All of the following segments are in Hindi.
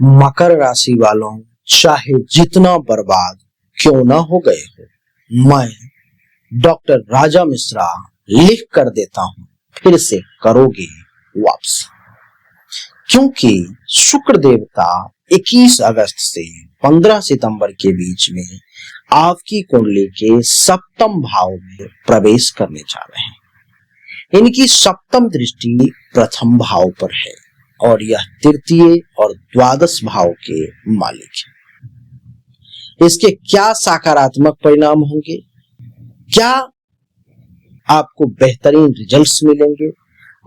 मकर राशि वालों, चाहे जितना बर्बाद क्यों ना हो गए हो, मैं डॉक्टर राजा मिश्रा लिख कर देता हूं, फिर से करोगे वापसी। क्योंकि शुक्र देवता 21 अगस्त से 15 सितंबर के बीच में आपकी कुंडली के सप्तम भाव में प्रवेश करने जा रहे हैं। इनकी सप्तम दृष्टि प्रथम भाव पर है और यह तृतीय और द्वादश भाव के मालिक है। इसके क्या सकारात्मक परिणाम होंगे, क्या आपको बेहतरीन रिजल्ट्स मिलेंगे,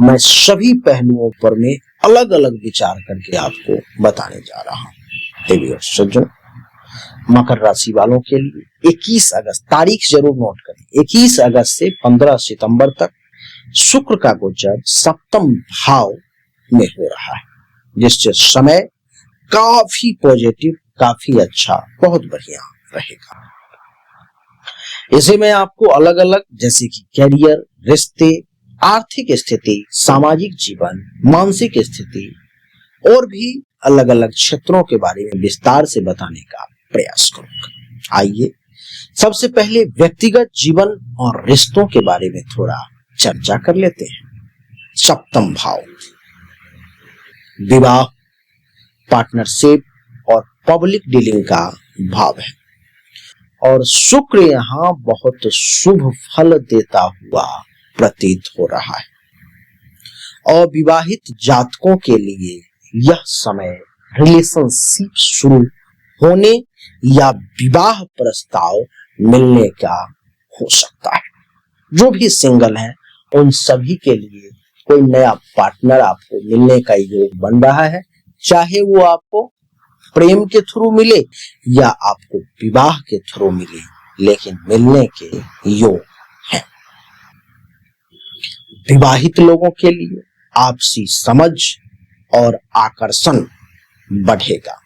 मैं सभी पहलुओं पर मैं अलग अलग विचार करके आपको बताने जा रहा हूं। देवी और सज्जन, मकर राशि वालों के लिए 21 अगस्त, तारीख जरूर नोट करें, 21 अगस्त से 15 सितंबर तक शुक्र का गोचर सप्तम भाव में हो रहा है, जिससे समय काफी पॉजिटिव, काफी अच्छा, बहुत बढ़िया रहेगा। इसे मैं आपको अलग अलग, जैसे कि कैरियर, रिश्ते, आर्थिक स्थिति, सामाजिक जीवन, मानसिक स्थिति और भी अलग अलग क्षेत्रों के बारे में विस्तार से बताने का प्रयास करूंगा। आइए सबसे पहले व्यक्तिगत जीवन और रिश्तों के बारे में थोड़ा चर्चा कर लेते हैं। सप्तम भाव विवाह, पार्टनरशिप और पब्लिक डीलिंग का भाव है और शुक्र यहाँ बहुत शुभ फल देता हुआ प्रतीत हो रहा है। अविवाहित जातकों के लिए यह समय रिलेशनशिप शुरू होने या विवाह प्रस्ताव मिलने का हो सकता है। जो भी सिंगल हैं उन सभी के लिए कोई नया पार्टनर आपको मिलने का योग बन रहा है, चाहे वो आपको प्रेम के थ्रू मिले या आपको विवाह के थ्रू मिले, लेकिन मिलने के योग हैं। विवाहित लोगों के लिए आपसी समझ और आकर्षण बढ़ेगा।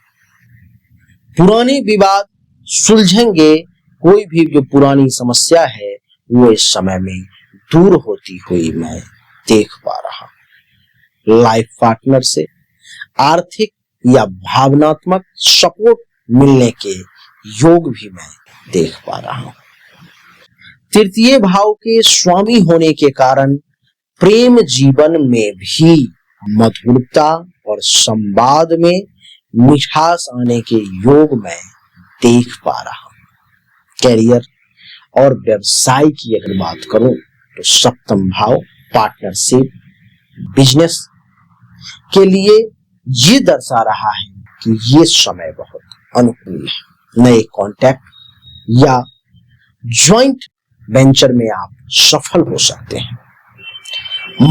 पुराने विवाद सुलझेंगे, कोई भी जो पुरानी समस्या है वो इस समय में दूर होती हुई मैं देख पा रहा हूं। लाइफ पार्टनर से आर्थिक या भावनात्मक सपोर्ट मिलने के योग भी मैं देख पा रहा हूं। तृतीय भाव के स्वामी होने के कारण प्रेम जीवन में भी मधुरता और संवाद में मिठास आने के योग मैं देख पा रहा हूं। कैरियर और व्यवसाय की अगर बात करूं तो सप्तम भाव पार्टनरशिप, बिजनेस के लिए ये दर्शा रहा है कि ये समय बहुत अनुकूल है। नए कॉन्टैक्ट या ज्वाइंट वेंचर में आप सफल हो सकते हैं।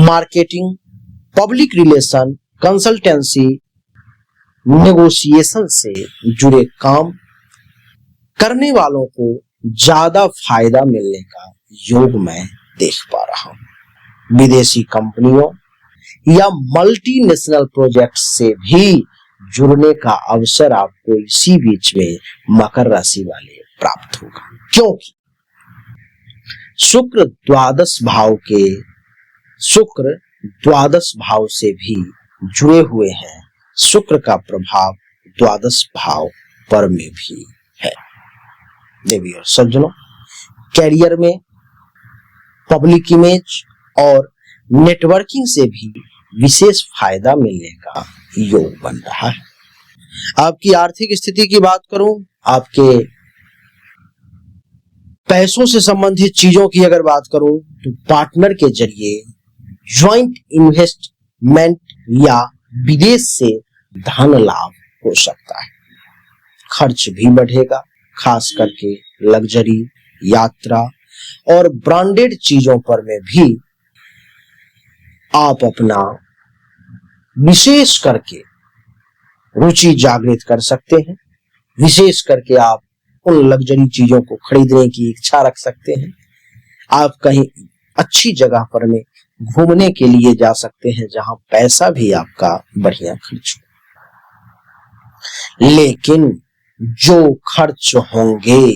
Marketing, public relation, consultancy, negotiation से जुड़े काम करने वालों को ज्यादा फायदा मिलने का योग मैं देख पा रहा हूं। विदेशी कंपनियों या मल्टीनेशनल प्रोजेक्ट से भी जुड़ने का अवसर आपको इसी बीच में मकर राशि वाले प्राप्त होगा, क्योंकि शुक्र द्वादश भाव से भी जुड़े हुए हैं। शुक्र का प्रभाव द्वादश भाव पर में भी है। देवी और सज्जनों, कैरियर में पब्लिक इमेज और नेटवर्किंग से भी विशेष फायदा मिलने का योग बन रहा है। आपकी आर्थिक स्थिति की बात करूं, आपके पैसों से संबंधित चीजों की अगर बात करूं तो पार्टनर के जरिए ज्वाइंट इन्वेस्टमेंट या विदेश से धन लाभ हो सकता है। खर्च भी बढ़ेगा, खास करके लग्जरी, यात्रा और ब्रांडेड चीजों पर में भी आप अपना विशेष करके रुचि जागृत कर सकते हैं। विशेष करके आप उन लग्जरी चीजों को खरीदने की इच्छा रख सकते हैं। आप कहीं अच्छी जगह पर में घूमने के लिए जा सकते हैं जहां पैसा भी आपका बढ़िया खर्च हो। लेकिन जो खर्च होंगे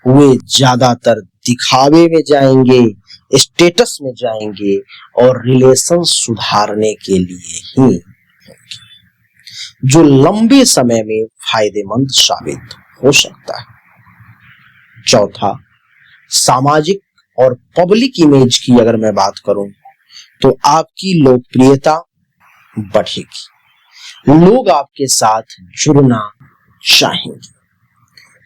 वे ज्यादातर दिखावे में जाएंगे, स्टेटस में जाएंगे और रिलेशन सुधारने के लिए ही होंगे। जो लंबे समय में फायदेमंद साबित हो सकता है। चौथा, सामाजिक और पब्लिक इमेज की अगर मैं बात करूं तो आपकी लोकप्रियता बढ़ेगी, लोग आपके साथ जुड़ना चाहेंगे,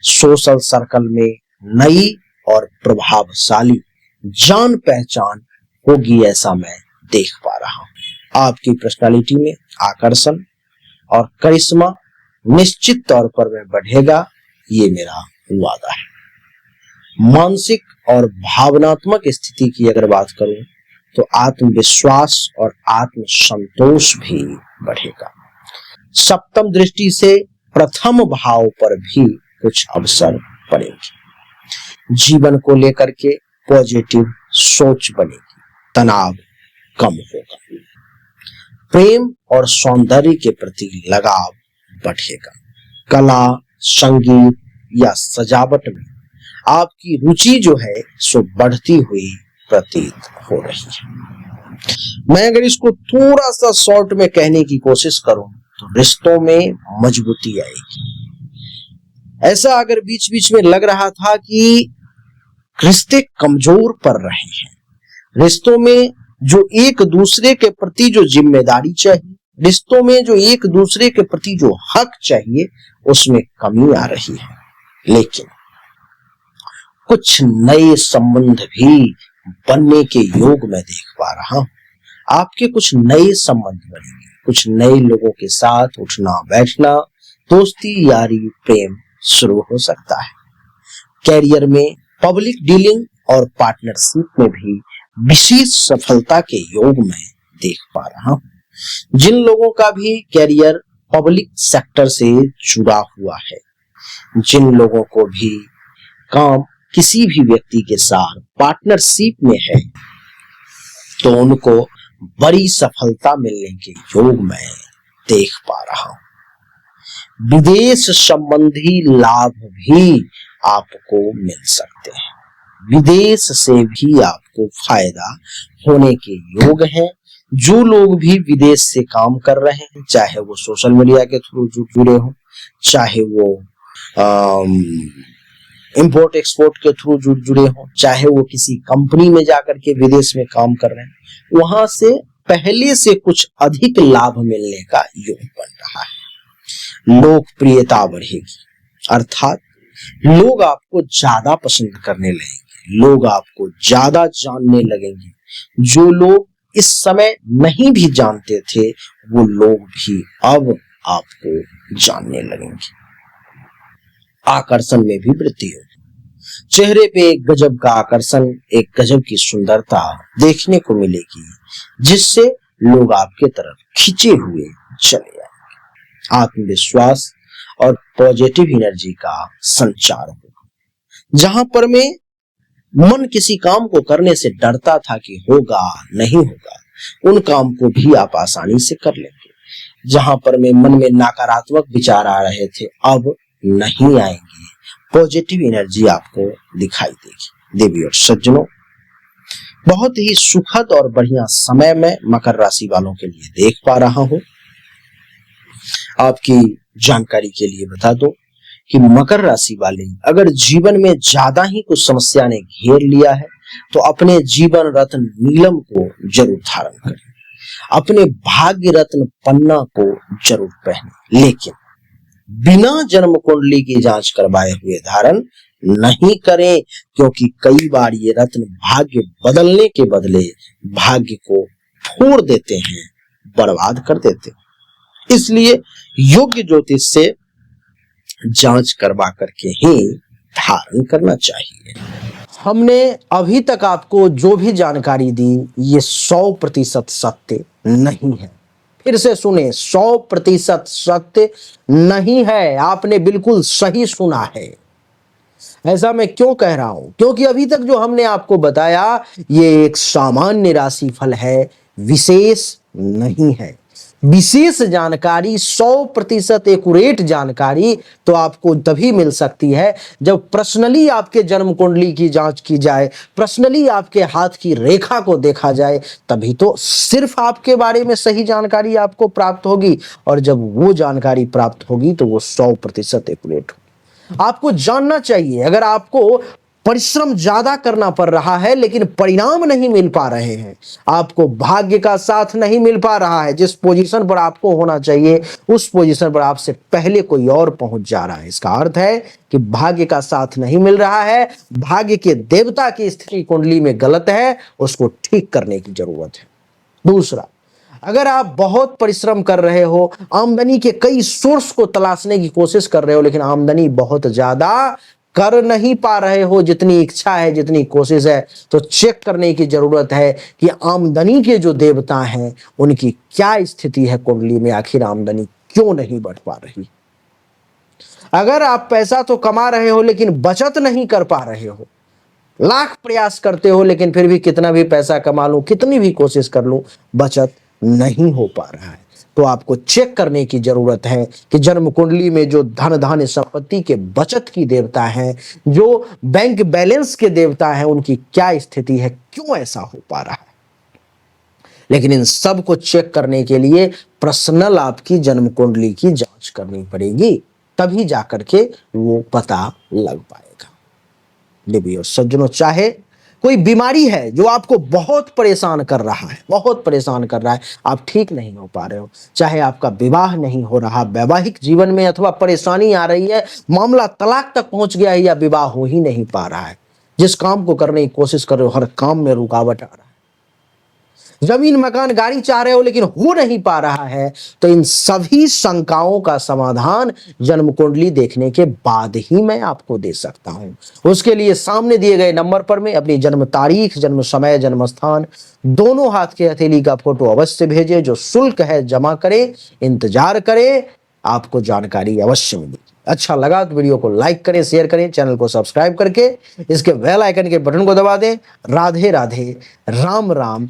सोशल सर्कल में नई और प्रभावशाली जान पहचान होगी, ऐसा मैं देख पा रहा हूं। आपकी पर्सनालिटी में आकर्षण और करिश्मा निश्चित तौर पर में बढ़ेगा, ये मेरा वादा है। मानसिक और भावनात्मक स्थिति की अगर बात करूं तो आत्मविश्वास और आत्मसंतोष भी बढ़ेगा। सप्तम दृष्टि से प्रथम भाव पर भी कुछ अवसर पड़ेंगे। जीवन को लेकर के पॉजिटिव सोच बनेगी, तनाव कम होगा, प्रेम और सौंदर्य के प्रति लगाव बढ़ेगा, कला, संगीत या सजावट में आपकी रुचि जो है सो बढ़ती हुई प्रतीत हो रही है। मैं अगर इसको थोड़ा सा शॉर्ट में कहने की कोशिश करूं तो रिश्तों में मजबूती आएगी। ऐसा अगर बीच बीच में लग रहा था कि रिश्ते कमजोर पड़ रहे हैं, रिश्तों में जो एक दूसरे के प्रति जो जिम्मेदारी चाहिए, रिश्तों में जो एक दूसरे के प्रति जो हक चाहिए, उसमें कमी आ रही है। लेकिन कुछ नए संबंध भी बनने के योग में देख पा रहा हूं। आपके कुछ नए संबंध बनेंगे, कुछ नए लोगों के साथ उठना बैठना, दोस्ती यारी प्रेम शुरू हो सकता है। कैरियर में पब्लिक डीलिंग और पार्टनरशिप में भी विशेष सफलता के योग में देख पा रहा हूं। जिन लोगों का भी कैरियर पब्लिक सेक्टर से जुड़ा हुआ है, जिन लोगों को भी काम किसी भी व्यक्ति के साथ पार्टनरशिप में है, तो उनको बड़ी सफलता मिलने के योग में देख पा रहा हूं। विदेश संबंधी लाभ भी आपको मिल सकते हैं, विदेश से भी आपको फायदा होने के योग हैं। जो लोग भी विदेश से काम कर रहे हैं, चाहे वो सोशल मीडिया के थ्रू जुड़े हों, चाहे वो इंपोर्ट एक्सपोर्ट के थ्रू जुड़े हों, चाहे वो किसी कंपनी में जाकर के विदेश में काम कर रहे हैं, वहां से पहले से कुछ अधिक लाभ मिलने का योग बन रहा है। लोकप्रियता बढ़ेगी, अर्थात लोग आपको ज्यादा पसंद करने लगेंगे, लोग आपको ज्यादा जानने लगेंगे। जो लोग इस समय नहीं भी जानते थे, वो लोग भी अब आपको जानने लगेंगे। आकर्षण में भी वृद्धि होगी, चेहरे पे एक गजब का आकर्षण, एक गजब की सुंदरता देखने को मिलेगी, जिससे लोग आपके तरफ खींचे हुए चले आएंगे। आत्मविश्वास और पॉजिटिव एनर्जी का संचार होगा। जहां पर में मन किसी काम को करने से डरता था कि होगा नहीं होगा, उन काम को भी आप आसानी से कर लेंगे। जहां पर में मन में नकारात्मक विचार आ रहे थे, अब नहीं आएंगे, पॉजिटिव एनर्जी आपको दिखाई देगी। देवी और सज्जनों, बहुत ही सुखद और बढ़िया समय में मकर राशि वालों के लिए देख पा रहा हूं। आपकी जानकारी के लिए बता दो कि मकर राशि वाले अगर जीवन में ज्यादा ही कुछ समस्या ने घेर लिया है, तो अपने जीवन रत्न नीलम को जरूर धारण करें, अपने भाग्य रत्न पन्ना को जरूर पहने, लेकिन बिना जन्म कुंडली की जांच करवाए हुए धारण नहीं करें, क्योंकि कई बार ये रत्न भाग्य बदलने के बदले भाग्य को फोड़ देते हैं, बर्बाद कर देते हैं। इसलिए योग्य ज्योतिष से जांच करवा करके ही धारण करना चाहिए। हमने अभी तक आपको जो भी जानकारी दी, ये 100% सत्य नहीं है। फिर से सुने, 100% सत्य नहीं है। आपने बिल्कुल सही सुना है। ऐसा मैं क्यों कह रहा हूं? क्योंकि अभी तक जो हमने आपको बताया, ये एक सामान्य राशि फल है, विशेष नहीं है। विशेष जानकारी, 100% एक्यूरेट जानकारी तो आपको तभी मिल सकती है जब पर्सनली आपके जन्म कुंडली की जांच की जाए, पर्सनली आपके हाथ की रेखा को देखा जाए, तभी तो सिर्फ आपके बारे में सही जानकारी आपको प्राप्त होगी। और जब वो जानकारी प्राप्त होगी तो वो 100% एक्यूरेट होगी। आपको जानना चाहिए, अगर आपको परिश्रम ज्यादा करना पड़ रहा है लेकिन परिणाम नहीं मिल पा रहे हैं, आपको भाग्य का साथ नहीं मिल पा रहा है, जिस पोजीशन पर आपको होना चाहिए उस पोजीशन पर आपसे पहले कोई और पहुंच जा रहा है, इसका अर्थ है कि भाग्य का साथ नहीं मिल रहा है, भाग्य के देवता की स्थिति कुंडली में गलत है, उसको ठीक करने की जरूरत है। दूसरा, अगर आप बहुत परिश्रम कर रहे हो, आमदनी के कई सोर्स को तलाशने की कोशिश कर रहे हो, लेकिन आमदनी बहुत ज्यादा कर नहीं पा रहे हो जितनी इच्छा है, जितनी कोशिश है, तो चेक करने की जरूरत है कि आमदनी के जो देवता हैं उनकी क्या स्थिति है कुंडली में, आखिर आमदनी क्यों नहीं बढ़ पा रही। अगर आप पैसा तो कमा रहे हो लेकिन बचत नहीं कर पा रहे हो, लाख प्रयास करते हो लेकिन फिर भी कितना भी पैसा कमा लूं, कितनी भी कोशिश कर लूं, बचत नहीं हो पा रहा है, तो आपको चेक करने की जरूरत है कि जन्म कुंडली में जो धन धान्य संपत्ति के बचत की देवता हैं, जो बैंक बैलेंस के देवता हैं, उनकी क्या स्थिति है, क्यों ऐसा हो पा रहा है। लेकिन इन सब को चेक करने के लिए पर्सनल आपकी जन्म कुंडली की जांच करनी पड़ेगी, तभी जाकर के वो पता लग पाएगा। देवियों सज्जनों, चाहे कोई बीमारी है जो आपको बहुत परेशान कर रहा है, बहुत परेशान कर रहा है, आप ठीक नहीं हो पा रहे हो, चाहे आपका विवाह नहीं हो रहा, वैवाहिक जीवन में अथवा परेशानी आ रही है, मामला तलाक तक पहुंच गया है या विवाह हो ही नहीं पा रहा है, जिस काम को करने की कोशिश कर रहे हो हर काम में रुकावट आ रहा है, जमीन मकान गाड़ी चाह रहे हो लेकिन हो नहीं पा रहा है, तो इन सभी शंकाओं का समाधान जन्म कुंडली देखने के बाद ही मैं आपको दे सकता हूं। उसके लिए सामने दिए गए नंबर पर में अपनी जन्म तारीख, जन्म समय, जन्म स्थान, दोनों हाथ के हथेली का फोटो अवश्य भेजे, जो शुल्क है जमा करें, इंतजार करें, आपको जानकारी अवश्य मिलेगी। अच्छा लगा तो वीडियो को लाइक करें, शेयर करें, चैनल को सब्सक्राइब करके इसके बेल आइकन के बटन को दबा दें। राधे राधे, राम राम,